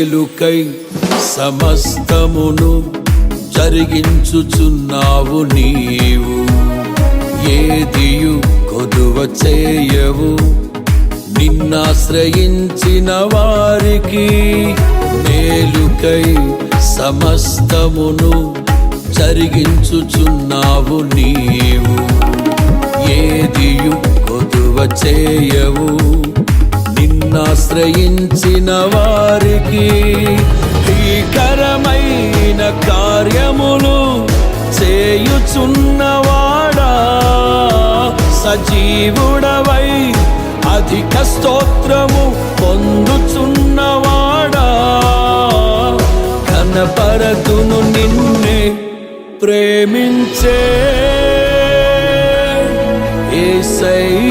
మేలుకై సమస్తమును జరిగించుచున్నావు నీవు. ఏదియు కొదువ చేయవు నిన్నాశ్రయించిన వారికి. మేలుకై సమస్తమును జరిగించుచున్నావు నీవు. ఏదియు కొదువ చేయవు నిన్నాశ్రయించిన వారికి. భీకరమైన కార్యములు చేయుచున్నవాడా, సజీవుడవై అధిక స్తోత్రము పొందుచున్నవాడా, కనపరతును నిన్నే ప్రేమించే యేసయ్యా.